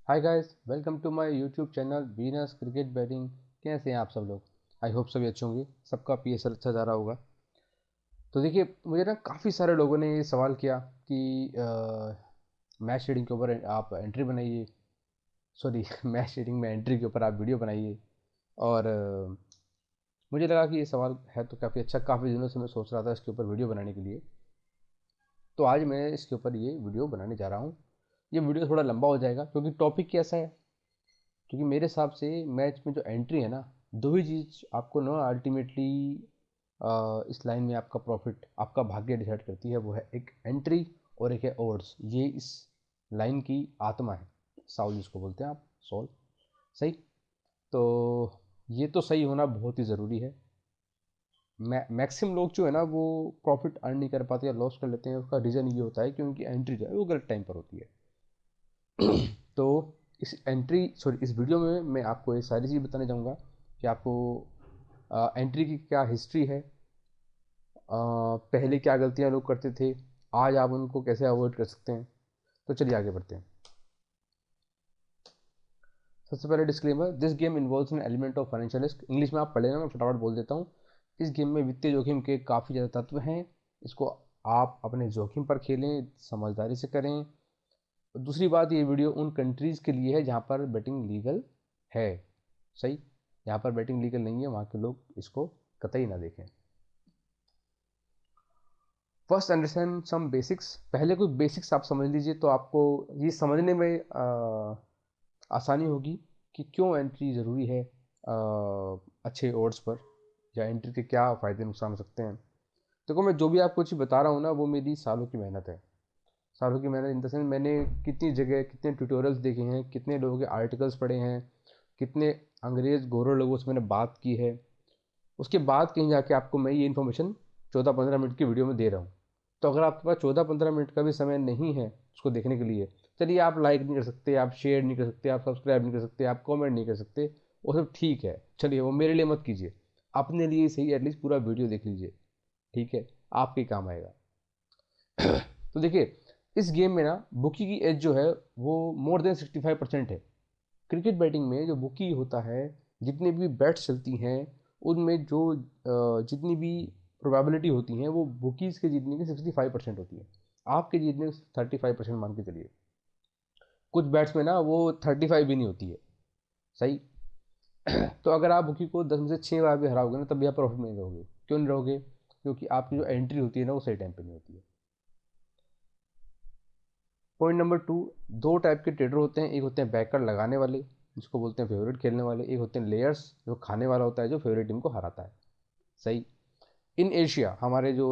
Hi guys, welcome to my YouTube channel Venus cricket batting. कैसे हैं आप सब लोग? आई होप सभी अच्छे होंगे, सबका पीएसएल अच्छा जा रहा होगा। तो देखिए, मुझे ना काफ़ी सारे लोगों ने ये सवाल किया कि मैच रीडिंग के ऊपर आप एंट्री बनाइए। सॉरी मैच रीडिंग में एंट्री के ऊपर आप वीडियो बनाइए। और मुझे लगा कि ये सवाल है तो काफ़ी अच्छा, काफ़ी दिनों से मैं सोच रहा था इसके ऊपर वीडियो बनाने के लिए। तो आज मैं इसके ऊपर ये वीडियो बनाने जा रहा हूँ। ये वीडियो थोड़ा लंबा हो जाएगा क्योंकि टॉपिक कैसा है, क्योंकि मेरे हिसाब से मैच में जो एंट्री है ना, दो ही चीज़ आपको ना अल्टीमेटली इस लाइन में आपका प्रॉफिट, आपका भाग्य डिसाइड करती है। वो है एक एंट्री और एक है ओवर्स। ये इस लाइन की आत्मा है। साउल जिसको बोलते हैं आप, सोल। सही। तो ये तो सही होना बहुत ही ज़रूरी है। मैक्सिमम लोग जो है ना वो प्रॉफिट अर्न नहीं कर पाते या लॉस कर लेते हैं। उसका रीज़न ये होता है कि उनकी एंट्री जो है वो गलत टाइम पर होती है। तो इस वीडियो में मैं आपको ये सारी चीज़ बताने जाऊंगा कि आपको एंट्री की क्या हिस्ट्री है, पहले क्या गलतियां लोग करते थे, आज आप उनको कैसे अवॉइड कर सकते हैं। तो चलिए आगे बढ़ते हैं। सबसे पहले disclaimer, this game involves an element of financial risk. English में आप पढ़ लेना, मैं फटाफट बोल देता हूँ। इस गेम में वित्तीय जोखिम के काफ़ी ज़्यादा तत्व हैं। इसको आप अपने जोखिम पर खेलें, समझदारी से करें। दूसरी बात, ये वीडियो उन कंट्रीज़ के लिए है जहाँ पर बेटिंग लीगल है। सही। यहाँ पर बेटिंग लीगल नहीं है, वहाँ के लोग इसको कतई ना देखें। First understand some basics. पहले कोई बेसिक्स आप समझ लीजिए तो आपको ये समझने में आसानी होगी कि क्यों एंट्री ज़रूरी है अच्छे ओड्स पर, या एंट्री के क्या फ़ायदे नुकसान हो सकते हैं। देखो, मैं जो भी आपको चीज़ बता रहा हूँ ना, वो मेरी सालों की मेहनत है। सालों की मेहनत इन द सेंस, मैंने कितनी जगह कितने ट्यूटोरियल्स देखे हैं, कितने लोगों के आर्टिकल्स पढ़े हैं, कितने अंग्रेज़ गोरे लोगों से मैंने बात की है। उसके बाद कहीं जाके आपको मैं ये इन्फॉर्मेशन 14-15 मिनट की वीडियो में दे रहा हूँ। तो अगर आपके पास 14-15 मिनट का भी समय नहीं है उसको देखने के लिए, चलिए आप लाइक नहीं कर सकते, आप शेयर नहीं कर सकते, आप सब्सक्राइब नहीं कर सकते, आप कमेंट नहीं कर सकते, वो सब ठीक है। चलिए, वो मेरे लिए मत कीजिए, अपने लिए सही एटलीस्ट पूरा वीडियो देख लीजिए। ठीक है, आपके काम आएगा। तो देखिए, इस गेम में ना बुकी की एज जो है वो मोर देन 65% है। क्रिकेट बैटिंग में जो बुकी होता है, जितनी भी बैट्स चलती हैं उनमें जो जितनी भी प्रोबेबिलिटी होती हैं वो बुकीज़ के जीतने की 65% होती है। आपके जीतने की 35% मान के चलिए। कुछ बैट्स में ना वो 35 भी नहीं होती है। सही। तो अगर आप बुकी को 10 में से 6 बार भी हराओगे ना, तब भी आप प्रॉफिट में नहीं रहोगे। क्यों नहीं रहोगे? क्योंकि आपकी जो एंट्री होती है ना वो सही टाइम पे नहीं होती है। पॉइंट नंबर टू, दो टाइप के ट्रेडर होते हैं। एक होते हैं बैकर लगाने वाले, जिसको बोलते हैं फेवरेट खेलने वाले। एक होते हैं लेयर्स, जो खाने वाला होता है, जो फेवरेट टीम को हराता है। सही। इन एशिया, हमारे जो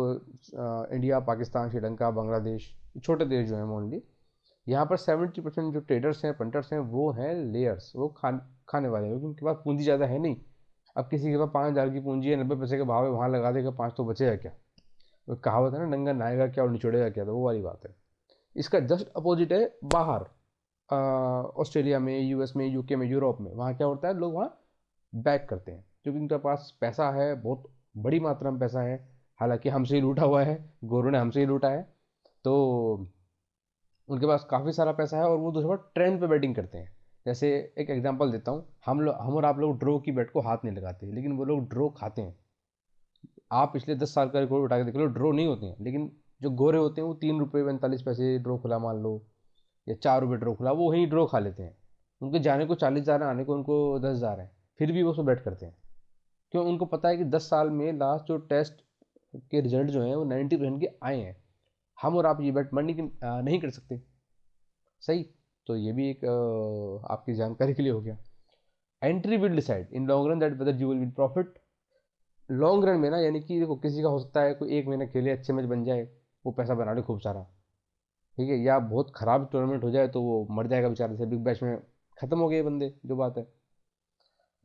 इंडिया, पाकिस्तान, श्रीलंका, बांग्लादेश, छोटे देश जो हैं मोनली, यहाँ पर 70% जो ट्रेडर्स हैं, पंटर्स हैं, वो हैं लेयर्स। वो खाने वाले हैं, क्योंकि उनके पास पूंजी ज़्यादा है नहीं। अब किसी के पास 5,000 की पूंजी है, 90 पैसे का भाव है, वहाँ लगा देगा 5, तो बचेगा क्या? वो कहावत है ना, नंगा नहाएगा क्या और निचोड़ेगा क्या, तो वो वाली बात है। इसका जस्ट अपोजिट है बाहर, ऑस्ट्रेलिया में, यूएस में, यूके में, यूरोप में। वहाँ क्या होता है, लोग वहाँ बैक करते हैं क्योंकि उनके पास पैसा है, बहुत बड़ी मात्रा में पैसा है। हालांकि हमसे ही लूटा हुआ है, गोरों ने हमसे ही लूटा है। तो उनके पास काफ़ी सारा पैसा है और वो दूसरी बात ट्रेंड पे बैटिंग करते हैं। जैसे एक एग्जांपल देता हूँ, हम और आप लोग ड्रॉ की बैट को हाथ नहीं लगाते, लेकिन वो लोग ड्रॉ खाते हैं। आप पिछले 10 साल का रिकॉर्ड उठा के देख लो, ड्रॉ नहीं होते हैं। लेकिन जो गोरे होते हैं वो 3 रुपये 45 पैसे ड्रॉ खुला मान लो, या 4 रुपये ड्रॉ खुला, वो वहीं ड्रॉ खा लेते हैं। उनके जाने को 40,000 है, आने को उनको 10,000 है, फिर भी वो उसमें बैट करते हैं। क्यों? उनको पता है कि 10 साल में लास्ट जो टेस्ट के रिजल्ट जो हैं वो 90% के आए हैं। हम और आप ये बैट नहीं कर सकते। सही। तो ये भी एक आपकी जानकारी के लिए हो गया। Entry will decide in long run that whether you will win profit. Long run में ना, यानी कि देखो, किसी का हो सकता है कोई एक महीना खेले, अच्छे मैच बन जाए, वो पैसा बना ले खूब सारा। ठीक है, या बहुत खराब टूर्नामेंट हो जाए तो वो मर जाएगा बेचारा, जैसे बिग बैश में खत्म हो गए बंदे, जो बात है।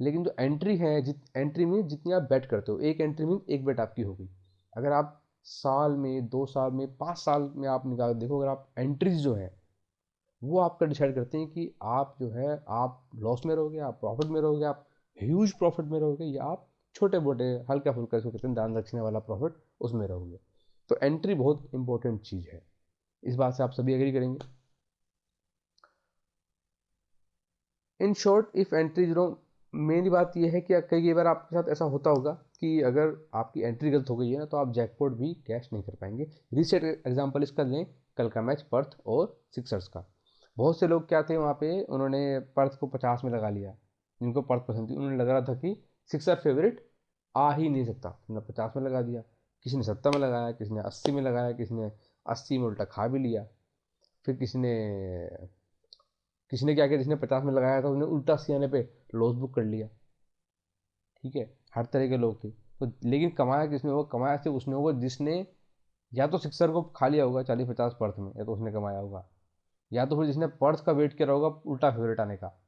लेकिन जो एंट्री है, एंट्री में जितनी आप बैट करते हो, एक एंट्री में एक बैट आपकी होगी। अगर आप साल में, 2 साल में, 5 साल में आप निकाल देखो, अगर आप एंट्रीज जो है वो आपका डिसाइड करते हैं कि आप जो है, आप लॉस में रहोगे, आप प्रॉफिट में रहोगे, आप ह्यूज प्रॉफिट में रहोगे, या आप छोटे मोटे हल्का फुल्का, इसको कहते हैं दान दक्षिणा वाला प्रॉफिट, उसमें रहोगे। तो एंट्री बहुत इंपॉर्टेंट चीज़ है। इस बात से आप सभी एग्री करेंगे। In short if entry zero, main बात यह है कि कई बार आपके साथ ऐसा होता होगा कि अगर आपकी एंट्री गलत हो गई है ना तो आप जैकपॉट भी कैश नहीं कर पाएंगे। रीसेट एग्जांपल इसका लें, कल का मैच पर्थ और सिक्सर्स का। बहुत से लोग क्या थे वहाँ पे, उन्होंने पर्थ को 50 में लगा लिया, जिनको पर्थ पसंद थी उन्होंने लगा रहा था कि सिक्सर फेवरेट आ ही नहीं सकता, उन्होंने 50 में लगा दिया। किसी ने 70 में लगाया, किसी ने 80 में लगाया, किसी ने 80 में उल्टा खा भी लिया। फिर किसी ने क्या किया, जिसने 50 में लगाया था उसने उल्टा 80 आने पे लॉस बुक कर लिया। ठीक है, हर तरह के लोग थे। तो लेकिन कमाया किसने, वो कमाया सिर्फ उसने होगा जिसने या तो सिक्सर को खा लिया होगा 40-50 पर्थ में, या तो उसने कमाया होगा, या तो फिर जिसने पर्थ का वेट किया होगा उल्टा फेवरेट आने का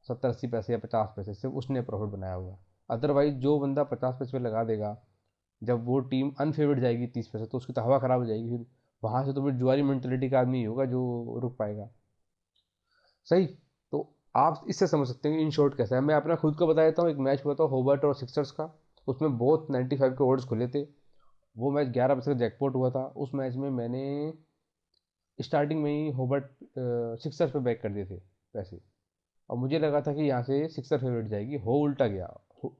70-80 पैसे या 50 पैसे, सिर्फ उसने प्रॉफिट बनाया होगा। अदरवाइज जो बंदा 50 पैसे पे लगा देगा, जब वो टीम अनफेवरेट जाएगी 30 पैसे, तो उसकी तो हवा खराब हो जाएगी। फिर वहां से तो फिर जुआरी मेंटेलिटी का आदमी ही होगा जो रुक पाएगा। सही। तो आप इससे समझ सकते हैं कि इन शॉर्ट कैसा है। मैं अपना खुद का बता देता हूँ, एक मैच हुआ था होबर्ट और सिक्सर्स का, उसमें बहुत 95 के ओवर्स खुले थे। वो मैच 11 बजे का जैकपॉट हुआ था। उस मैच में मैंने स्टार्टिंग में ही होबर्ट सिक्सर्स पे बैक कर दिए थे पैसे, और मुझे लगा था कि यहाँ से सिक्सर फेवरेट जाएगी, हो उल्टा गया,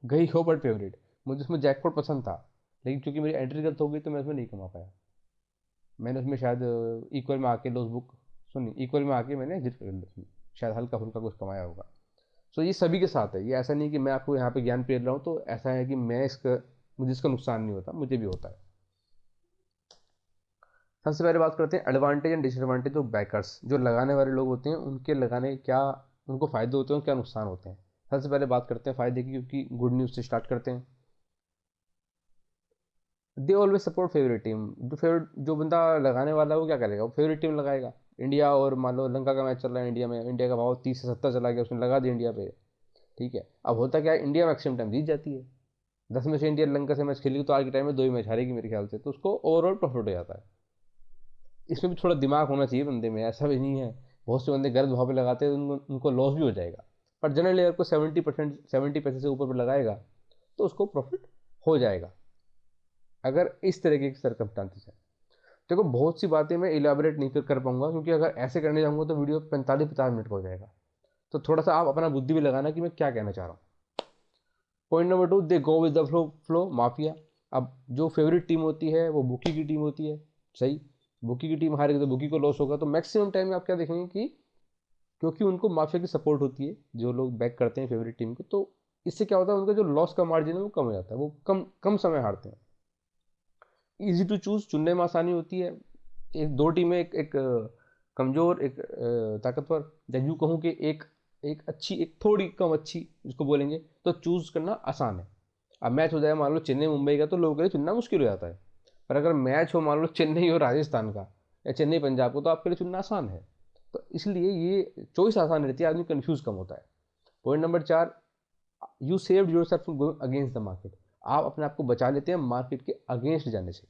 गई होबर्ट फेवरेट। मुझे उसमें जैकपॉट पसंद था, लेकिन चूंकि मेरी एंट्री गलत हो गई तो मैं उसमें नहीं कमा पाया। मैंने उसमें शायद इक्वल में आके लॉस बुक, सुनी, इक्वल में आके मैंने एग्जिट कर लिया उसमें, शायद हल्का फुल्का कुछ कमाया होगा। सो ये सभी के साथ है, ये ऐसा नहीं कि मैं आपको यहाँ पे ज्ञान पेल रहा हूँ तो ऐसा है कि मैं इसका, मुझे इसका नुकसान नहीं होता, मुझे भी होता है। सबसे पहले बात करते हैं advantage and disadvantage of bakers. जो लगाने वाले लोग होते हैं उनके लगाने क्या, उनको फायदे होते हैं और क्या नुकसान होते हैं। सबसे पहले बात करते हैं फायदे की, क्योंकि गुड न्यूज़ से स्टार्ट करते हैं। They always support favourite team. जो बंदा लगाने वाला है वो क्या करेगा, वो फेवरेट टीम लगाएगा। इंडिया और मान लो लंका का मैच चल रहा है, इंडिया में इंडिया का भाव 30 से 70 चला गया, उसने लगा दिया इंडिया पे। ठीक है, अब होता क्या है, इंडिया मैक्सिमम टाइम जीत जाती है। 10 में से इंडिया लंका से मैच खेलेगी तो आज के टाइम में 2 ही मैच हारेगी मेरे ख्याल से, तो उसको ओवरऑल प्रॉफिट हो जाता है। इसमें भी थोड़ा दिमाग होना चाहिए बंदे में, ऐसा भी नहीं है। बहुत से बंदे गलत भाव पे लगाते हैं तो उनको लॉस भी हो जाएगा। पर जनरली अगर कोई 70%, 70 पैसे से ऊपर पर लगाएगा तो उसको प्रॉफिट हो जाएगा, अगर इस तरीके की सर्कमस्टांसिस है। देखो बहुत सी बातें मैं इलेबोरेट नहीं कर पाऊंगा, क्योंकि अगर ऐसे करने जाऊंगा तो वीडियो 45-50 मिनट का हो जाएगा। तो थोड़ा सा आप अपना बुद्धि भी लगाना कि मैं क्या कहना चाह रहा हूँ। Point number 2, they go with the flow, mafia. अब जो फेवरेट टीम होती है वो बुकी की टीम होती है। सही। बुकी की टीम हारेगी तो बुकी को लॉस होगा, तो मैक्सिमम टाइम में आप क्या देखेंगे कि क्योंकि उनको माफिया की सपोर्ट होती है, जो लोग बैक करते हैं फेवरेट टीम को, तो इससे क्या होता है, उनका जो लॉस का मार्जिन है वो कम हो जाता है, वो कम कम समय हारते हैं। इजी टू चूज, चुनने में आसानी होती है। एक दो टीमें, एक कमजोर, एक ताकतवर, या यूँ कहूँ कि एक एक अच्छी, एक थोड़ी कम अच्छी, जिसको बोलेंगे, तो चूज करना आसान है। अब मैच हो जाए मान लो चेन्नई मुंबई का, तो लोगों के लिए चुनना मुश्किल हो जाता है। पर अगर मैच हो मान लो चेन्नई और राजस्थान का, या चेन्नई पंजाब को, तो आपके लिए चुनना आसान है। तो इसलिए ये चॉइस आसान रहती है, आदमी कंफ्यूज कम होता है। Point number 4, you saved your self from going against the market. आप अपने आप को बचा लेते हैं मार्केट के अगेंस्ट जाने से।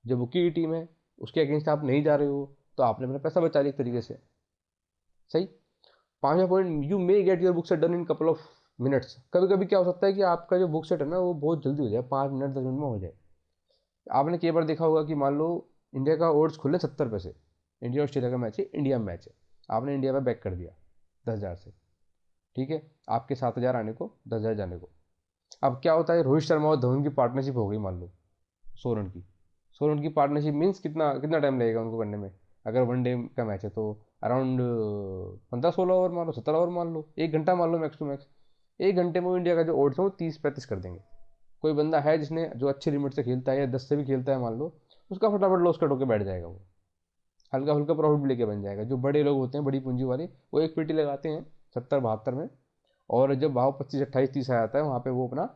जो बुकी की टीम है उसके अगेंस्ट आप नहीं जा रहे हो, तो आपने अपना पैसा बचा लिया एक तरीके से। सही। पांचवा point, you may get your book set done in couple of minutes. कभी कभी क्या हो सकता है कि आपका जो बुक सेट है ना वो बहुत जल्दी हो जाए, 5 मिनट 10 मिनट में हो जाए। आपने कई बार देखा होगा कि मान लो इंडिया का ओड्स खुले 70 पैसे, इंडिया ऑस्ट्रेलिया का मैच है, इंडिया में मैच है, आपने इंडिया में बैक कर दिया 10,000 से। ठीक है, आपके 7,000 आने को, 10,000 जाने को। अब क्या होता है, रोहित शर्मा और धवन की पार्टनरशिप हो गई मान लो 100 रन की। 100 रन की पार्टनरशिप मीन्स कितना कितना टाइम लगेगा उनको करने में, अगर वनडे का मैच है तो अराउंड 15-16 ओवर मान लो, 17 ओवर मान लो, 1 घंटा मान लो मैक्स टू मैक्स। 1 घंटे में वो इंडिया का जो ओड्स है वो 30-35 कर देंगे। कोई बंदा है जिसने जो अच्छे लिमिट से खेलता है या 10 से भी खेलता है मान लो, उसका फटाफट लॉस कट होकर बैठ जाएगा, वो हल्का फुल्का प्रॉफिट भी लेके बन जाएगा। जो बड़े लोग होते हैं, बड़ी पूंजी वाले, वो एक पेटी लगाते हैं 70-72 में, और जब भाव 25-28-30 आ जाता है वहाँ पे वो अपना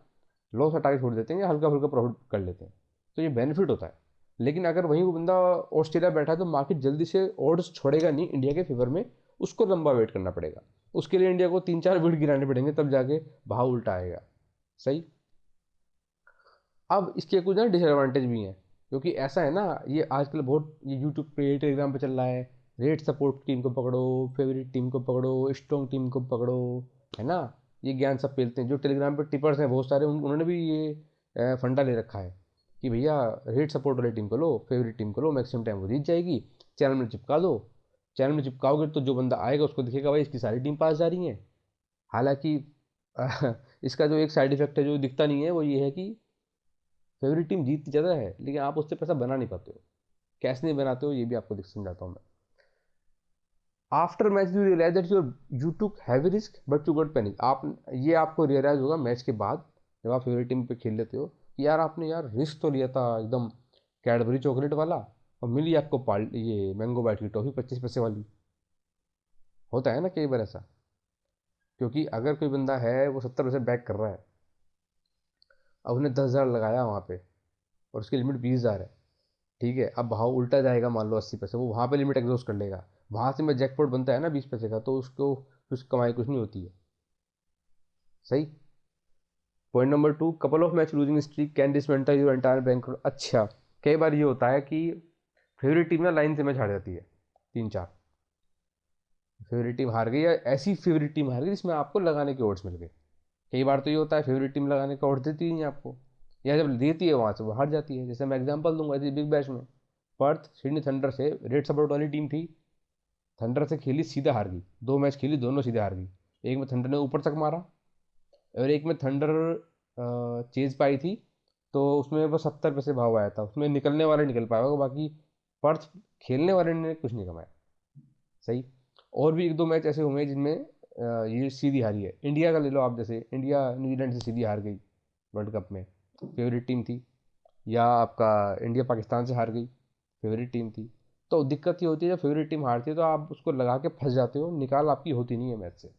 लॉस हटा के छोड़ देते हैं या हल्का फुल्का प्रॉफिट कर लेते हैं। तो ये बेनिफिट होता है। लेकिन अगर वहीं वो बंदा ऑस्ट्रेलिया बैठा है तो मार्केट जल्दी से ऑड्स छोड़ेगा नहीं इंडिया के फेवर में, उसको लंबा वेट करना पड़ेगा। उसके लिए इंडिया को 3-4 विकेट गिराने पड़ेंगे, तब जाके भाव उल्टा आएगा। सही। अब इसके कुछ ना डिसएडवांटेज भी हैं, क्योंकि ऐसा है ना, ये आजकल बहुत, ये यूट्यूब पे टेलीग्राम पे चल रहा है, रेट सपोर्ट टीम को पकड़ो, फेवरेट टीम को पकड़ो, स्ट्रॉन्ग टीम को पकड़ो, है ना। ये ज्ञान सब पेलते हैं जो टेलीग्राम पे टिपर्स हैं बहुत सारे, उन्होंने भी ये फंडा ले रखा है कि भैया रेट सपोर्ट वाली टीम को लो, फेवरेट टीम को लो, मैक्सिमम टाइम वो जीत जाएगी, चैनल में चिपका दो, चैनल में चिपकाओगे तो जो बंदा आएगा उसको दिखेगा भाई इसकी सारी टीम पास जा रही है। हालांकि इसका जो एक साइड इफेक्ट है जो दिखता नहीं है वो ये है कि फेवरेट टीम जीतती ज़्यादा है लेकिन आप उससे पैसा बना नहीं पाते हो। कैसे नहीं बनाते हो ये भी आपको दिख समझाता हूँ मैं। After match you realise that you took heavy risk but you got panic. आप ये आपको रियलाइज होगा मैच के बाद जब आप फेवरेट टीम पे खेल लेते हो कि यार आपने यार रिस्क तो लिया था एकदम कैडबरी चॉकलेट वाला और मिली आपको ये मैंगो बाइट की टॉफी 25 पैसे वाली। होता है ना कई बार ऐसा। क्योंकि अगर कोई बंदा है वो 70 पैसे बैक कर रहा है, अब उसने 10,000 लगाया वहाँ पे और उसकी लिमिट 20,000 है, ठीक है, अब भाव उल्टा जाएगा मान लो 80 पैसे, वो वहाँ पे लिमिट एग्जॉस्ट कर लेगा, वहाँ से में जैकपॉट बनता है ना 20 पैसे का, तो उसको कुछ कमाई कुछ नहीं होती है। सही। Point number 2, couple of match losing streak can dismantle your entire bank. अच्छा, कई बार ये होता है कि फेवरेट टीम ना लाइन से मैच हार जाती है, 3-4 फेवरेट टीम हार गई या ऐसी फेवरेट टीम हार गई जिसमें आपको लगाने के ओट्स मिल गए। कई बार तो ये होता है फेवरेट टीम लगाने का ओट्स देती ही नहीं आपको, या जब देती है वहाँ से वो हार जाती है। जैसे मैं एग्जांपल दूंगा, ऐसी बिग बैश में पर्थ सिडनी थंडर से रेड सपोर्ट वाली टीम थी, थंडर से खेली सीधा हार गई, 2 मैच खेली दोनों सीधे हार गई। एक में थंडर ने ऊपर तक मारा और एक में थंडर चेज पाई थी, तो उसमें बस 70 पैसे भाव आया था, उसमें निकलने वाले निकल पाया होगा, बाकी पर्थ खेलने वाले ने कुछ नहीं कमाया। सही। और भी 1-2 मैच ऐसे हुए जिनमें ये सीधी हारी है। इंडिया का ले लो आप, जैसे इंडिया न्यूजीलैंड से सीधी हार गई वर्ल्ड कप में, फेवरेट टीम थी, या आपका इंडिया पाकिस्तान से हार गई, फेवरेट टीम थी। तो दिक्कत ये होती है जब फेवरेट टीम हारती है तो आप उसको लगा के फंस जाते हो, निकाल आपकी होती नहीं है मैच से।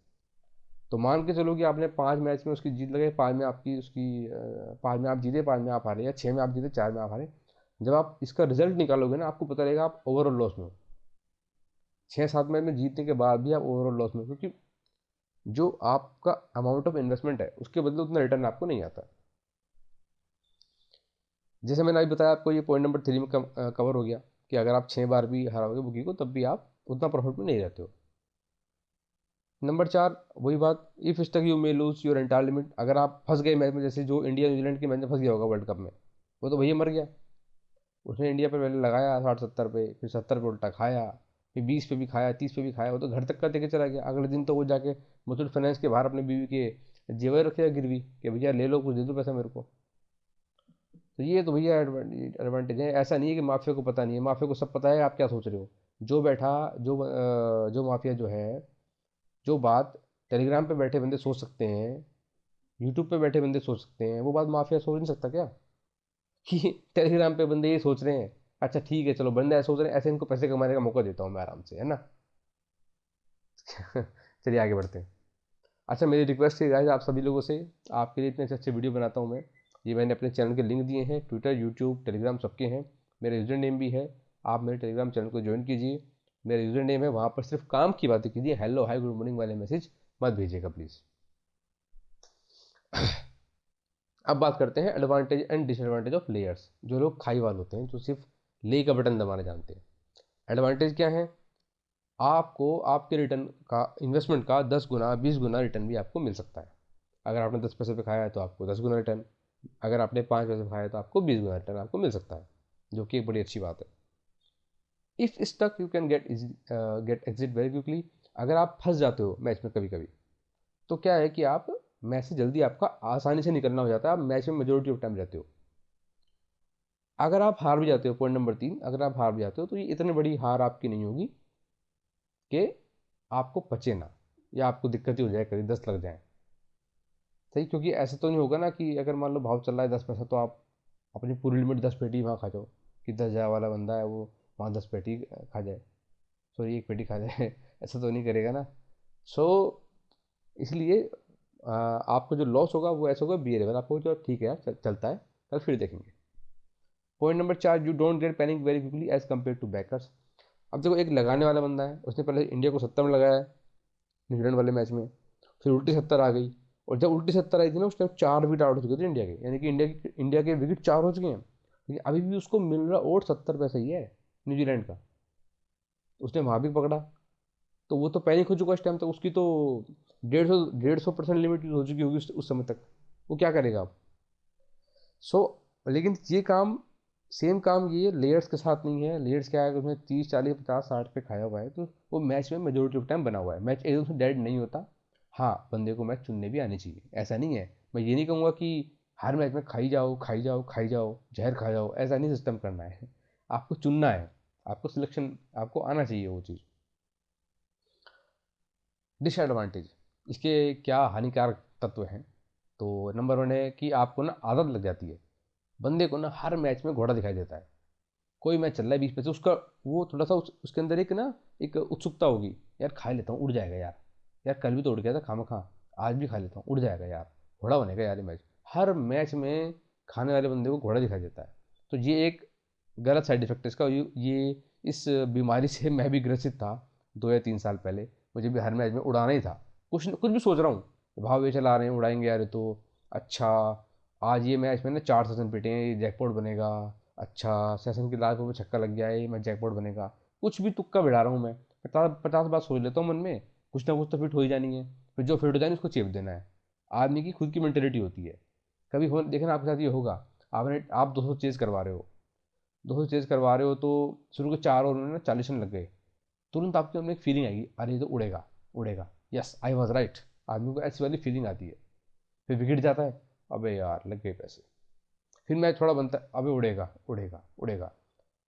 तो मान के चलो कि आपने 5 मैच में उसकी जीत लगाई, 5 में आप जीते, 5 में आप हारे, या 6 में आप जीते, 4 में आप हारे। जब आप इसका रिजल्ट निकालोगे ना आपको पता लगेगा आप ओवरऑल लॉस में हो। 6-7 मैच में जीतने के बाद भी आप ओवरऑल लॉस में हो, क्योंकि जो आपका अमाउंट ऑफ इन्वेस्टमेंट है उसके बदले उतना रिटर्न आपको नहीं आता। जैसे मैंने अभी बताया आपको, ये पॉइंट नंबर 3 में कवर हो गया कि अगर आप 6 बार भी हराओगे बुकी को तब भी आप उतना प्रॉफिट में नहीं रहते हो। नंबर 4, वही बात, if stuck you may lose your entire limit. अगर आप फंस गए मैच में, जैसे जो इंडिया न्यूजीलैंड के मैच में फंस गया होगा वर्ल्ड कप में, वो तो भैया मर गया। उसने इंडिया पे पहले लगाया 60-70 पे, फिर 70 पे उल्टा खाया, फिर 20 पे भी खाया, 30 पे भी खाया, वो तो घर तक का देके चला गया। अगले दिन तो वो जाके मुथूट फाइनेंस के बाहर अपनी बीवी के जेवर रखेगा गिरवी कि भैया ले लो कुछ दे दो पैसा मेरे को। तो ये तो भैया एडवांटेज है। ऐसा नहीं है कि माफिया को पता नहीं है, माफिया को सब पता है आप क्या सोच रहे हो। जो बैठा जो माफिया जो है, जो बात टेलीग्राम पे बैठे बंदे सोच सकते हैं, यूट्यूब पे बैठे बंदे सोच सकते हैं, वो बात माफिया सोच नहीं सकता क्या? कि टेलीग्राम पे बंदे ये सोच रहे हैं, अच्छा ठीक है चलो बंदे ऐसे सोच रहे हैं, ऐसे इनको पैसे कमाने का मौका देता हूँ मैं आराम से, है ना। चलिए आगे बढ़ते हैं। अच्छा, मेरी रिक्वेस्ट है गाइस आप सभी लोगों से, आपके लिए इतने अच्छे अच्छे वीडियो बनाता हूँ मैं। ये मैंने अपने चैनल के लिंक दिए हैं, ट्विटर, यूट्यूब, टेलीग्राम सबके हैं। मेरा यूज़र नेम भी है, आप मेरे टेलीग्राम चैनल को ज्वाइन कीजिए। मेरा यूज़र नेम है, वहाँ पर सिर्फ काम की बातें कीजिए, हेलो हाय गुड मॉर्निंग वाले मैसेज मत भेजिएगा प्लीज़। अब बात करते हैं advantage and disadvantage of layers. जो लोग खाई वाले होते हैं, जो सिर्फ ले का बटन दबाना जानते हैं। एडवांटेज क्या है? आपको आपके रिटर्न का, इन्वेस्टमेंट का 10 गुना 20 गुना रिटर्न भी आपको मिल सकता है। अगर आपने 10 पैसे पे खाया है तो आपको 10 गुना रिटर्न, अगर आपने 5 पैसे पे खाया है तो आपको 20 गुना रिटर्न आपको मिल सकता है, जो कि एक बड़ी अच्छी बात है। If stuck you can get exit very quickly. अगर आप फंस जाते हो मैच में कभी कभी, तो क्या है कि आप मैच से जल्दी आपका आसानी से निकलना हो जाता है, आप मैच में मेजोरिटी ऑफ टाइम रहते हो। अगर आप हार भी जाते हो, पॉइंट नंबर 3, अगर आप हार भी जाते हो तो ये इतनी बड़ी हार आपकी नहीं होगी कि आपको पचे ना, या आपको दिक्कत ही हो जाए, कभी 10 लग जाए। सही, क्योंकि ऐसा तो नहीं होगा ना कि अगर मान लो भाव चल रहा है 10 पैसा तो आप अपनी पूरी लिमिट 10 पेटी वहाँ खा जाओ, कि 10,000 वाला बंदा है वो वहाँ 10 पेटी खा जाए, सॉरी 1 पेटी खा जाए। ऐसा तो नहीं करेगा ना। सो इसलिए आपको जो लॉस होगा वो ऐसा होगा बियरेबल, आपको जो ठीक है यार चलता है, कल फिर देखेंगे। Point number 4, you don't get panic very quickly as compare to backers. अब देखो, एक लगाने वाला बंदा है, उसने पहले इंडिया को 70 में लगाया है न्यूजीलैंड वाले मैच में, फिर उल्टी 70 आ गई, और जब उल्टी 70 आई थी ना उस टाइम 4 विकेट आउट हो चुके थे इंडिया के, यानी कि इंडिया के विकेट 4 हो चुके हैं, लेकिन अभी भी उसको मिल रहा और 70 पैसा ही है न्यूजीलैंड का। उसने वहाँ भी पकड़ा, तो वो तो पैनिक हो चुका इस टाइम तक, उसकी तो 150% लिमिट हो चुकी होगी उस समय तक। वो क्या करेगा अब? सो लेकिन ये काम सेम काम ये लेयर्स के साथ नहीं है। लेयर्स क्या है, उसमें 30 40 50 60 पे खाया हुआ है तो वो मैच में मेजोरिटी ऑफ टाइम बना हुआ है। मैच एकदम से डेड नहीं होता। हाँ, बंदे को मैच चुनने भी आनी चाहिए, ऐसा नहीं है। मैं ये नहीं कहूँगा कि हर मैच में खाई जाओ खाई जाओ खाई जाओ, जहर खा जाओ, ऐसा नहीं सिस्टम करना है। आपको चुनना है, आपको सिलेक्शन, आपको आना चाहिए वो चीज़। डिसएडवांटेज इसके क्या हानिकारक तत्व हैं, तो नंबर वन है कि आपको ना आदत लग जाती है। बंदे को ना हर मैच में घोड़ा दिखाई देता है। कोई मैच चल रहा है 20 पे से, उसका वो थोड़ा सा उसके अंदर एक ना एक उत्सुकता होगी, यार खा लेता हूँ उड़ जाएगा यार, यार कल भी तो उड़ गया था खामा खा, आज भी खा लेता हूँ उड़ जाएगा यार, घोड़ा बनेगा यार ये मैच। हर मैच में खाने वाले बंदे को घोड़ा दिखाई देता है। तो ये एक गलत साइड इफेक्ट है इसका। ये इस बीमारी से मैं भी ग्रसित था 2 या 3 साल पहले। मुझे भी हर मैच में उड़ाना ही था। कुछ भी सोच रहा हूँ, भाव ये चला रहे हैं उड़ाएंगे यार, ये तो अच्छा आज ये मैच में ना 4 सेशन पिटे हैं, ये जैकपॉट बनेगा। अच्छा सेशन के लास्ट में छक्का लग गया है, मैं जैकपॉट बनेगा। कुछ भी तुक्का बिड़ा रहा हूँ मैं, 50 50 बार सोच लेता हूँ मन में, कुछ ना कुछ तो फिट हो ही जानी है। फिर जो फिट हो जाए उसको चेप देना है। आदमी की खुद की मेंटेलिटी होती है। कभी हो देखना आपके साथ ये होगा, आप 200 चेज करवा रहे हो, 200 चेज करवा रहे हो तो शुरू के 4 ओवर में ना 40 रन लग गए। तुरंत आपके अंदर एक फीलिंग आएगी, अरे ये तो उड़ेगा उड़ेगा, यस आई वॉज राइट। आदमी को ऐसी वाली फीलिंग आती है। फिर विकेट जाता है, अबे यार लग गए पैसे। फिर मैच थोड़ा बनता है, अबे उड़ेगा उड़ेगा उड़ेगा।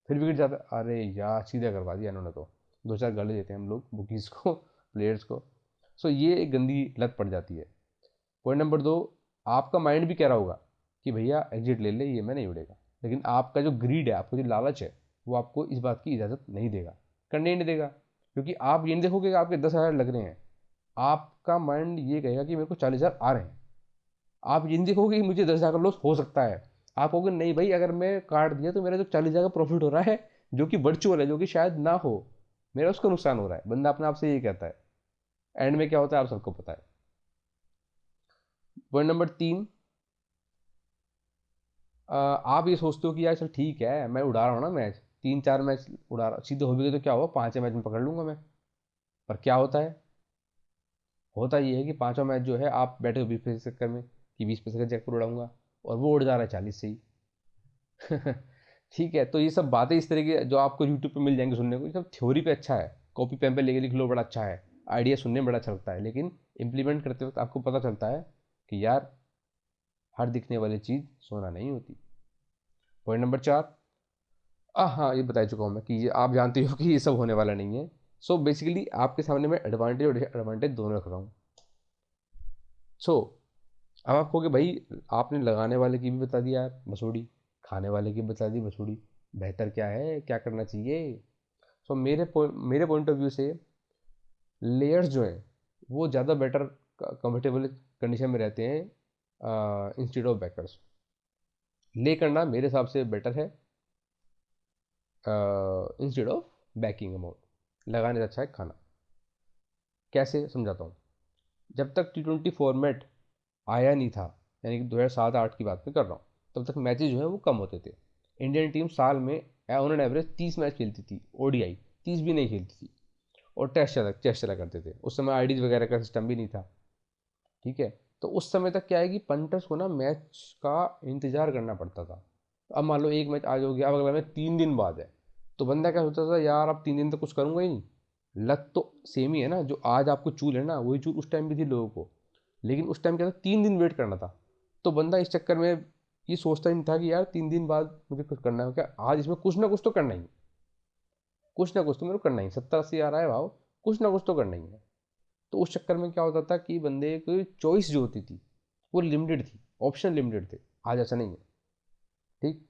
फिर विकेट जाता है, अरे यार सीधा करवा दिया इन्होंने तो। 2 4 गाली देते हैं हम लोग बुकीज़ को, प्लेयर्स को। सो ये एक गंदी लत पड़ जाती है। पॉइंट नंबर 2, आपका माइंड भी कह रहा होगा कि भैया एग्जिट ले ले, ये मैं नहीं उड़ेगा। लेकिन आपका जो ग्रीड है, आपका जो लालच है, वो आपको इस बात की इजाज़त नहीं देगा, करने ही नहीं देगा। क्योंकि आप ये नहीं देखोगे कि आपके 10,000 लग रहे हैं, आपका माइंड ये कहेगा कि मेरे को 40,000 आ रहे हैं। आप ये नहीं देखोगे कि मुझे 10,000 का लॉस हो सकता है। आप कहोगे नहीं भाई, अगर मैं काट दिया तो मेरा जो 40,000 का प्रॉफिट हो रहा है, जो कि वर्चुअल है, जो कि शायद ना हो, मेरा उसका नुकसान हो रहा है। बंदा अपने आप से ये कहता है। एंड में क्या होता है आप सबको पता है। पॉइंट नंबर 3, आप ये सोचते हो कि यार चल ठीक है, मैं उड़ा रहा हूँ ना मैच, 3 4 मैच उड़ा रहा, सीधे हो भी गए तो क्या हुआ, 5वें मैच में पकड़ लूंगा मैं। पर क्या होता है, होता ये है कि 5वां मैच जो है आप बैठे हो 20 पैसे के चक्कर में कि 20 पैसे का जैकपॉट उड़ाऊंगा, और वो उड़ जा रहा है 40 से ही। ठीक है, तो ये सब बातें इस तरह की जो आपको यूट्यूब पे मिल जाएंगी सुनने को, ये सब थ्योरी पे अच्छा है, कॉपी पेन पे लेके लिख लो बड़ा अच्छा है, आइडिया सुनने में बड़ा अच्छा लगता है, लेकिन इम्प्लीमेंट करते वक्त आपको पता चलता है कि यार हर दिखने वाली चीज़ सोना नहीं होती। पॉइंट नंबर 4, हाँ ये बता चुका हूँ मैं कि ये आप जानते हो कि ये सब होने वाला नहीं है। सो बेसिकली आपके सामने मैं एडवांटेज और डिसएडवांटेज दोनों रख रहा हूँ। सो अब आप कहोगे भाई आपने लगाने वाले की भी बता दिया यार मसूड़ी, खाने वाले की बता दी मसूड़ी, बेहतर क्या है, क्या करना चाहिए। सो मेरे पॉइंट ऑफ व्यू से लेयर्स जो हैं वो ज़्यादा बेटर कंफर्टेबल कंडीशन में रहते हैं इंस्टेड ऑफ बैकर्स। ले करना मेरे हिसाब से बेटर है इंस्टेड ऑफ बैकिंग अमाउंट। लगाने से अच्छा है खाना। कैसे समझाता हूँ। जब तक T20 फॉर्मेट आया नहीं था, यानी कि 2007 8 की बात मैं कर रहा हूँ, तब तक मैचेज जो है वो कम होते थे। इंडियन टीम साल में ऑन एन एवरेज 30 मैच खेलती थी, ओडीआई 30 भी नहीं खेलती थी। और टेस्ट चला करते थे, उस समय आईडीज वगैरह का सिस्टम भी नहीं था। ठीक है, तो उस समय तक क्या है कि पंटर्स को ना मैच का इंतजार करना पड़ता था। तो अब मान लो एक मैच आज हो गया, अब अगला मैच 3 दिन बाद है, तो बंदा क्या सोचता था, यार अब 3 दिन तक कुछ करूंगा ही नहीं। लत तो सेम ही है ना, जो आज आपको चूल है ना वही चूल उस टाइम भी थी लोगों को। लेकिन उस टाइम क्या था, 3 दिन वेट करना था। तो बंदा इस चक्कर में ये सोचता ही नहीं था कि यार 3 दिन बाद मुझे कुछ करना है क्या, आज इसमें कुछ ना कुछ तो करना ही है, कुछ ना कुछ तो मेरे को करना ही, 70 80 आ रहा है भाव, कुछ ना कुछ तो करना ही है। तो उस चक्कर में क्या होता था कि बंदे की चॉइस जो होती थी वो लिमिटेड थी, ऑप्शन लिमिटेड थे। आज ऐसा नहीं है। ठीक,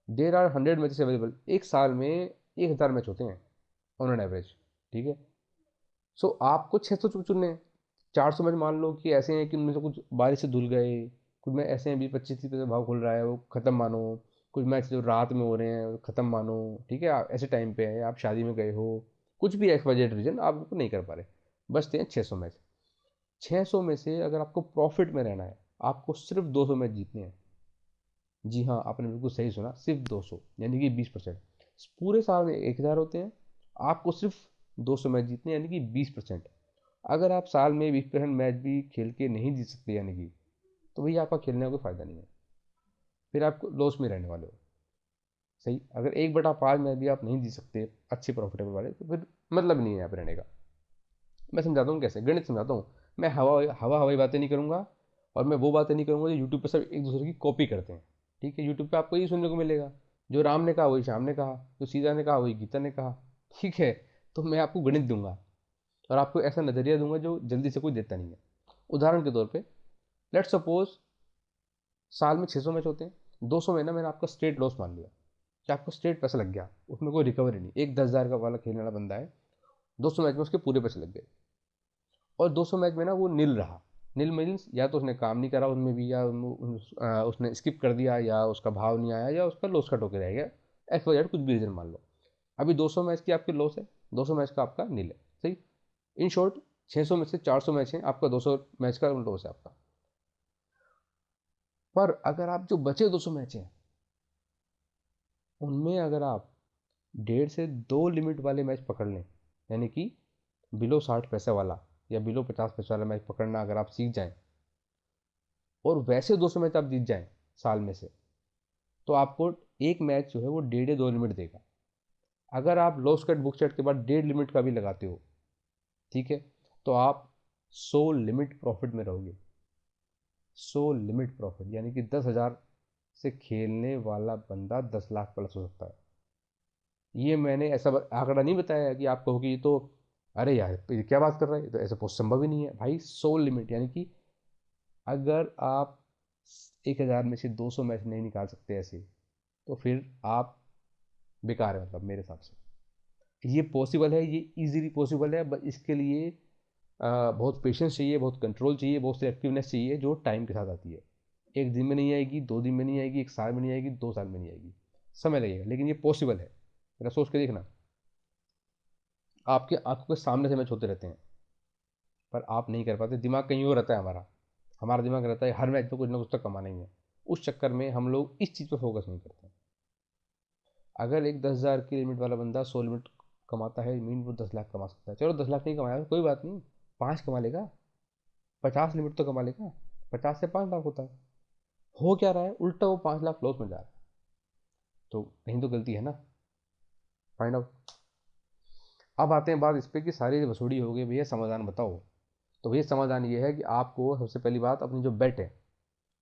देर आर 100 मैचेस अवेलेबल, एक साल में 1,000 मैच होते हैं ऑन एन एवरेज। ठीक है, सो आपको 600 चुनने हैं। 400 मैच मान लो कि ऐसे हैं कि उनमें से कुछ बारिश से धुल गए, कुछ मैच ऐसे हैं 20 25 30 भाव खुल रहा है वो ख़त्म मानो, कुछ मैच जो रात में हो रहे हैं वो ख़त्म मानो। ठीक है, आप ऐसे टाइम पे है, आप शादी में गए हो, कुछ भी एक्सवाइजेड रीजन आप उसको नहीं कर पा रहे, बचते हैं 600 मैच। 600 में से अगर आपको प्रॉफिट में रहना है, आपको सिर्फ 200 मैच जीतने हैं। जी हाँ, आपने बिल्कुल सही सुना, सिर्फ 200, यानी कि 20%। पूरे साल में 1,000 होते हैं, आपको सिर्फ 200 मैच जीतने हैं, यानी कि 20%। अगर आप साल में 20% मैच भी खेल के नहीं जीत सकते, यानी कि, तो भैया आपका खेलने का कोई फ़ायदा नहीं है, फिर आप लॉस में रहने वाले हो। सही, अगर 1/5 मैच भी आप नहीं जीत सकते अच्छे प्रॉफिटेबल वाले, तो फिर मतलब नहीं है यहाँ पे रहने का। मैं समझाता हूँ कैसे, गणित समझाता हूँ। मैं हवा हवाई बातें नहीं करूँगा, और मैं वो बातें नहीं करूँगा जो यूट्यूब पर सब एक दूसरे की कॉपी करते हैं। ठीक है, यूट्यूब पे आपको यही सुनने को मिलेगा, जो राम ने कहा वही श्याम ने कहा, जो सीता ने कहा वही गीता ने कहा। ठीक है, तो मैं आपको गणित दूंगा, और आपको ऐसा नज़रिया दूंगा जो जल्दी से कोई देता नहीं है। उदाहरण के तौर पे, लेट सपोज साल में 600 मैच होते हैं, 200 में ना मैंने आपका स्ट्रेट लॉस मान लिया कि आपको स्ट्रेट पैसा लग गया, उसमें कोई रिकवरी नहीं। एक 10,000 का वाला खेलने वाला बंदा है, 200 मैच में उसके पूरे पैसे लग गए, और 200 मैच में ना वो नील रहा। नील मीन्स या तो उसने काम नहीं करा उनमें भी, या उसने स्किप कर दिया, या उसका भाव नहीं आया, या उसका लॉस कट होकर रह गया, एक्स वाई जेड कुछ भी रीजन मान लो। अभी 200 मैच की आपकी लॉस है, 200 मैच का आपका नील है। सही, इन शॉर्ट 600 में से 400 मैच है आपका, 200 मैच का लॉस है आपका। पर अगर आप जो बचे 200 मैच हैं, उनमें अगर आप 1.5 से 2 लिमिट वाले मैच पकड़ लें, यानी कि बिलो 60 पैसे वाला या बिलो 50 पैसे वाला मैच पकड़ना अगर आप सीख जाएं, और वैसे 200 मैच आप जीत जाएं साल में से, तो आपको एक मैच जो है वो 1.5 या 2 लिमिट देगा। अगर आप लॉस कट बुक सेट के बाद 1.5 लिमिट का भी लगाते हो, ठीक है, तो आप 100 लिमिट प्रॉफिट में रहोगे। 100 लिमिट प्रॉफिट, यानी कि 10,000 से खेलने वाला बंदा 10 लाख प्लस हो सकता है। ये मैंने ऐसा आंकड़ा नहीं बताया कि आप कहो कि ये तो, अरे यार ये क्या बात कर रहा है, ये तो ऐसा संभव ही नहीं है भाई। 100 लिमिट, यानी कि अगर आप 1,000 में से 200 मैच नहीं निकाल सकते ऐसे, तो फिर आप बेकार है, मतलब मेरे हिसाब से। ये पॉसिबल है, ये इजीली पॉसिबल है, बस इसके लिए बहुत पेशेंस चाहिए, बहुत कंट्रोल चाहिए, बहुत एक्टिवनेस चाहिए, जो टाइम के साथ आती है। एक दिन में नहीं आएगी, 2 दिन में नहीं आएगी, एक साल में नहीं आएगी, 2 साल में नहीं आएगी, समय लगेगा, लेकिन ये पॉसिबल है। मेरा सोच के देखना, आपके आंखों के सामने से मैच होते रहते हैं, पर आप नहीं कर पाते, दिमाग कहीं और रहता है हमारा। हमारा दिमाग रहता है हर मैच में कुछ ना कुछ तो कमाना ही है। उस चक्कर में हम लोग इस चीज़ पर फोकस नहीं करते। अगर एक 10,000 की लिमिट वाला बंदा 100 लिमिट कमाता है, मीन वो 10 लाख कमा सकता है। चलो 10 लाख नहीं कमाया कोई बात नहीं, 5 कमा लेगा, 50 लिमिट तो कमा लेगा, 50 से 5 लाख होता है। हो क्या रहा है, उल्टा वो 5 लाख लॉस में जा रहा है। तो कहीं तो गलती है ना, फाइंड आउट। अब आते हैं बात इस पर कि सारी वसूड़ी हो गई, भैया समाधान बताओ। तो भैया समाधान ये है कि आपको सबसे पहली बात, अपनी जो बेट है,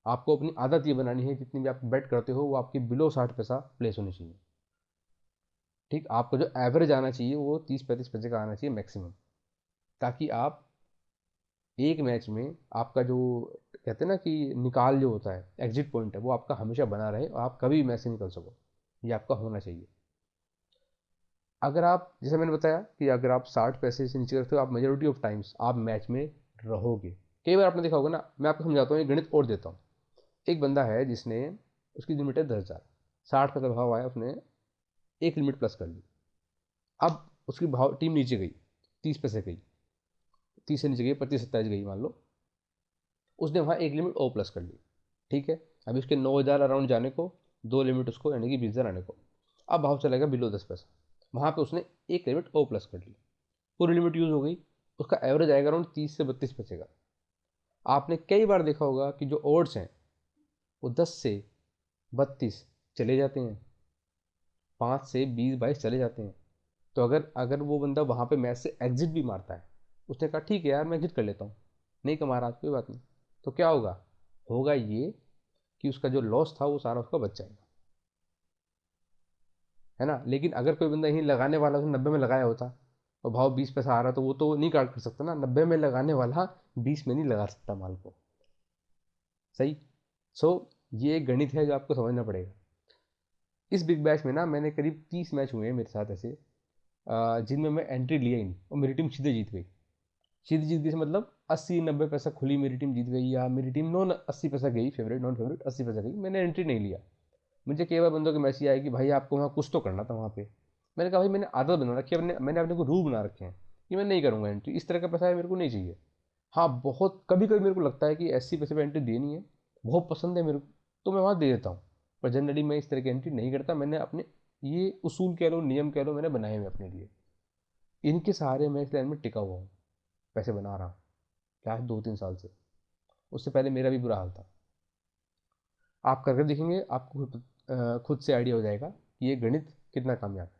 आपको अपनी आदत ये बनानी है, जितनी भी आप बेट करते हो वो आपकी बिलो 60 पैसा प्लेस होनी चाहिए। ठीक, आपको जो एवरेज आना चाहिए वो 30-35 पैसे का आना चाहिए मैक्सिमम, ताकि आप एक मैच में आपका जो कहते हैं ना कि निकाल जो होता है, एग्जिट पॉइंट है, वो आपका हमेशा बना रहे और आप कभी मैच से निकल सको। ये आपका होना चाहिए। अगर आप, जैसे मैंने बताया कि अगर आप 60 पैसे से नीचे रखते हो, आप मेजोरिटी ऑफ टाइम्स आप मैच में रहोगे। कई बार आपने देखा होगा ना, मैं आपको समझाता हूँ, एक गणित और देता हूँ। एक बंदा है जिसने, उसकी लिमिट है 10,000, 60 पैसा भाव आया, उसने एक लिमिट प्लस कर ली। अब उसकी भाव टीम नीचे गई, 30 पैसे गई, 30 से नीचे गई, 25-27 गई मान लो, उसने वहाँ एक लिमिट और प्लस कर ली। ठीक है, अभी उसके 9,000 अराउंड जाने को, 2 लिमिट उसको, यानी कि 20,000 आने को। अब भाव चलेगा बिलो 10 पैसा, वहाँ पे उसने एक लिमिट और प्लस कर ली, पूरी लिमिट यूज़ हो गई। उसका एवरेज आएगा अराउंड 30 से 32 पैसे का। आपने कई बार देखा होगा कि जो ओड्स हैं वो 10 से 32 चले जाते हैं, 5 से 20-22 चले जाते हैं। तो अगर अगर वो बंदा वहाँ पे मैच से एग्जिट भी मारता है, उसने कहा ठीक है यार मैं एग्जिट कर लेता हूँ, नहीं कमा रहा आज, कोई बात नहीं, तो क्या होगा, होगा ये कि उसका जो लॉस था वो सारा उसका बच जाएगा, है ना। लेकिन अगर कोई बंदा यहीं लगाने वाला, उसने 90 में लगाया होता और भाव 20 पैसा आ रहा, तो वो तो नहीं काट कर सकता ना, 90 में लगाने वाला 20 में नहीं लगा सकता माल को। सही। सो ये एक गणित है जो आपको समझना पड़ेगा। इस बिग बैश में ना मैंने करीब 30 मैच हुए हैं मेरे साथ ऐसे, जिनमें मैं एंट्री लिया ही नहीं और मेरी टीम सीधे जीत गई। सीधे जीत गई से मतलब 80-90 पैसा खुली मेरी टीम जीत गई, या मेरी टीम नॉन 80 पैसा गई, फेवरेट नॉन फेवरेट 80 पैसा गई, मैंने एंट्री नहीं लिया। मुझे कई बार बंदों के मैसेज आए कि भाई आपको वहाँ कुछ तो करना था वहाँ पे। मैंने कहा भाई मैंने आदत बना रखी है, मैंने अपने को रूल बना रखे हैं कि मैं नहीं करूँगा एंट्री, इस तरह का पैसा है मेरे को नहीं चाहिए। हाँ, बहुत कभी कभी मेरे को लगता है कि 80 पैसे पे एंट्री देनी है, बहुत पसंद है मेरे को, तो मैं वहाँ दे देता हूँ। पर जनरली मैं इस तरह की एंट्री नहीं करता। मैंने अपने ये उसूल कह लो, नियम कह लो, मैंने बनाए हुए अपने लिए। इनके सहारे मैं इस लाइन में टिका हुआ हूँ, पैसे बना रहा हूँ, क्या है 2-3 साल से। उससे पहले मेरा भी बुरा हाल था। आप करके देखेंगे, आपको खुद से आइडिया हो जाएगा कि ये गणित कितना कामयाब है।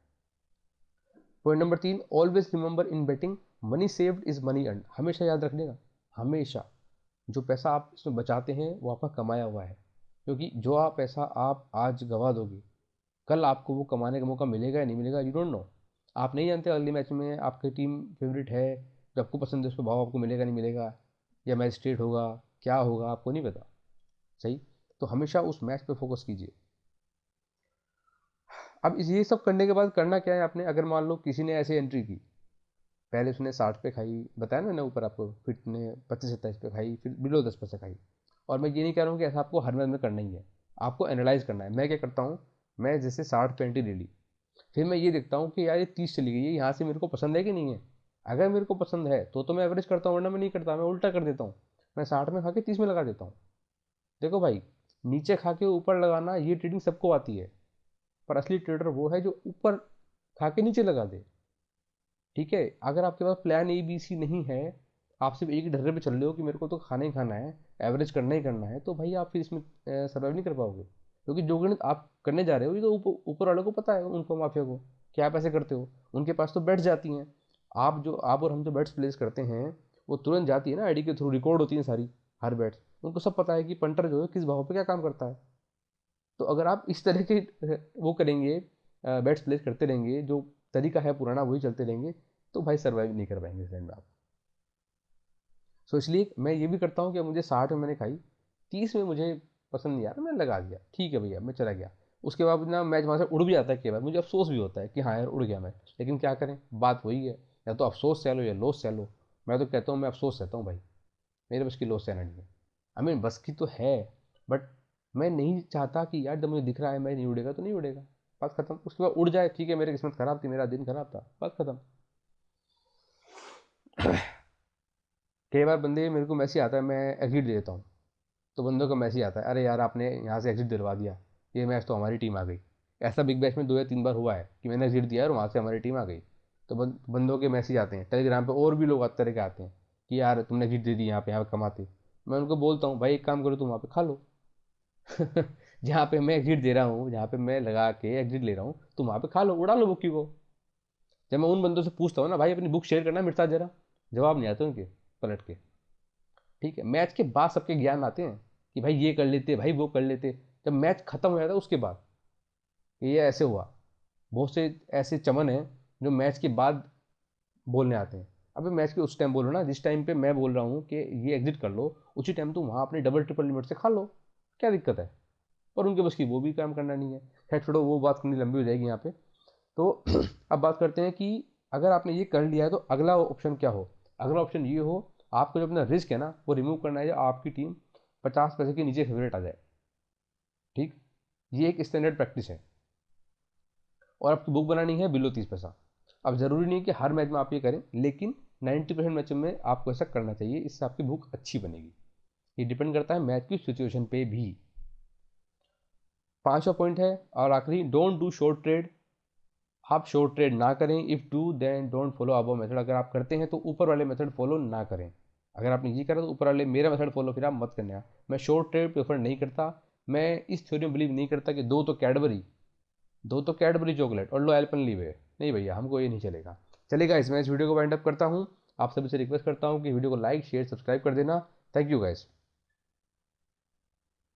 Point number 3, always remember in betting money saved is money earn. हमेशा याद रखने का, हमेशा जो पैसा आप इसमें बचाते हैं वो आपका कमाया हुआ है, क्योंकि जो आप पैसा आप आज गवा दोगे कल आपको वो कमाने का मौका मिलेगा या नहीं मिलेगा, यू डोंट नो। आप नहीं जानते अगले मैच में आपकी टीम फेवरेट है, जो आपको पसंद है, उस पर भाव आपको मिलेगा नहीं मिलेगा, या मैच स्ट्रेट होगा, क्या होगा आपको नहीं पता। सही, तो हमेशा उस मैच पे फोकस कीजिए। अब ये सब करने के बाद करना क्या है आपने, अगर मान लो किसी ने ऐसे एंट्री की, पहले उसने 60 पे खाई, बताया ना ऊपर आपको, फिर ने 25-27 पे खाई, फिर बिलो 10 पे खाई। और मैं ये नहीं कह रहा हूँ कि ऐसा आपको हर मैच में करना ही है, आपको एनालाइज करना है। मैं क्या करता हूँ, मैं जैसे 60 पे एंट्री ले ली, फिर मैं ये देखता हूँ कि यार ये 30 चली गई है, यहाँ से मेरे को पसंद है कि नहीं है। अगर मेरे को पसंद है तो मैं एवरेज करता हूँ, वरना मैं नहीं करता, मैं उल्टा कर देता हूँ, मैं 60 में खा के 30 में लगा देता हूँ। देखो भाई, नीचे खा के ऊपर लगाना ये ट्रेडिंग सबको आती है, पर असली ट्रेडर वो है जो ऊपर खा के नीचे लगा दे। ठीक है, अगर आपके पास प्लान ABC नहीं है, आप सिर्फ एक ही ढर्रे पे चल रहे हो कि मेरे को तो खाना ही खाना है, एवरेज करना ही करना है, तो भाई आप फिर इसमें सर्वाइव नहीं कर पाओगे। क्योंकि जो गणित आप करने जा रहे हो ये तो ऊपर वालों को पता है, उनको माफिया को कि आप ऐसे करते हो, उनके पास तो बैठ जाती हैं। आप और हम जो बैट्स प्लेस करते हैं वो तुरंत जाती है ना, आईडी के थ्रू रिकॉर्ड होती है सारी, हर बैट्स, उनको सब पता है कि पंटर जो है किस भाव पे क्या काम करता है। तो अगर आप इस तरह के वो करेंगे, बैट्स प्लेस करते रहेंगे, जो तरीका है पुराना वही चलते रहेंगे, तो भाई सर्वाइव नहीं कर पाएंगे इस एंड में आप। सो इसलिए मैं ये भी करता हूँ कि मुझे 60 में मैंने खाई, 30 में मुझे पसंद नहीं आ रहा, मैंने लगा दिया, ठीक है भैया मैं चला गया। उसके बाद ना मैच वहाँ से उड़ भी जाता है, कई बार मुझे अफसोस भी होता है कि हाँ यार उड़ गया मैच, लेकिन क्या करें, बात वही है, या तो अफसोस सह लो या लॉस सह लो। मैं तो कहता हूँ मैं अफसोस सहता हूँ भाई, मेरे बस की लॉस सहना नहीं है। आई मीन बस की तो है, बट मैं नहीं चाहता कि यार जब मुझे दिख रहा है मैं नहीं उड़ेगा तो नहीं उड़ेगा, बात खत्म। उसके बाद उड़ जाए ठीक है, मेरी किस्मत खराब थी, मेरा दिन खराब था, बात खत्म। कई बार बंदे मेरे को मैसेज आता है, मैं एग्जिट दे देता हूँ, तो बंदों का मैसेज आता है, अरे यार आपने यहाँ से एग्जिट दिलवा दिया, ये मैच तो हमारी टीम आ गई। ऐसा बिग बैश में 2 या 3 बार हुआ है कि मैंने एग्जिट दिया और वहाँ से हमारी टीम आ गई। तो बंदों के मैसेज आते हैं टेलीग्राम पे, और भी लोग आते तरह के आते हैं कि यार तुमने एग्जिट दे दी, यहाँ पे कमाते। मैं उनको बोलता हूँ भाई एक काम करो, तुम वहाँ पे खा लो। जहाँ पे मैं एग्जिट दे रहा हूँ, जहाँ पे मैं लगा के एग्जिट ले रहा हूँ, तुम वहाँ पे खा लो, उड़ा लो बुक्की को। जब मैं उन बंदों से पूछता हूँ ना भाई अपनी बुक शेयर करना मेरे साथ जरा, जवाब नहीं आते उनके पलट के। ठीक है, मैच के बाद सबके ज्ञान आते हैं कि भाई ये कर लेते, भाई वो कर लेते, जब मैच खत्म हो जाता है उसके बाद ये ऐसे हुआ। बहुत से ऐसे चमन हैं जो मैच के बाद बोलने आते हैं। अबे मैच के उस टाइम बोलो ना जिस टाइम पे मैं बोल रहा हूँ कि ये एग्जिट कर लो, उसी टाइम तुम वहाँ अपनी डबल ट्रिपल लिमिट से खा लो, क्या दिक्कत है। और उनके बस की वो भी काम करना नहीं है। खैर छोड़ो, वो बात करनी लंबी हो जाएगी यहाँ पे। तो अब बात करते हैं कि अगर आपने ये कर लिया है तो अगला ऑप्शन क्या हो। अगला ऑप्शन ये हो, आपको जो अपना रिस्क है ना वो रिमूव करना है, या आपकी टीम 50 पैसे के नीचे फेवरेट आ जाए। ठीक, ये एक स्टैंडर्ड प्रैक्टिस है। और आपकी बुक बनानी है बिलो 30 पैसा। अब ज़रूरी नहीं कि हर मैच में आप ये करें, लेकिन 90% मैच में आपको ऐसा करना चाहिए, इससे आपकी बुक अच्छी बनेगी। ये डिपेंड करता है मैच की सिचुएशन पे भी। 5वां पॉइंट है और आखिरी, डोंट डू शॉर्ट ट्रेड। आप शॉर्ट ट्रेड ना करें, if do then don't follow above method. अगर आप करते हैं तो ऊपर वाले मेथड फॉलो ना करें। अगर आपने ये करा तो ऊपर वाले मेरा मेथड फॉलो फिर आप मत करना। मैं शॉर्ट ट्रेड प्रेफर नहीं करता। मैं इस थ्योरी में बिलीव नहीं करता कि दो तो कैडबरी चॉकलेट और लो एल्पेनलीबे, नहीं भैया हमको ये नहीं चलेगा। चलेगा, इसमें इस वीडियो को वाइंड अप करता हूँ। आप सभी से रिक्वेस्ट करता हूँ कि वीडियो को लाइक शेयर सब्सक्राइब कर देना। Thank you guys.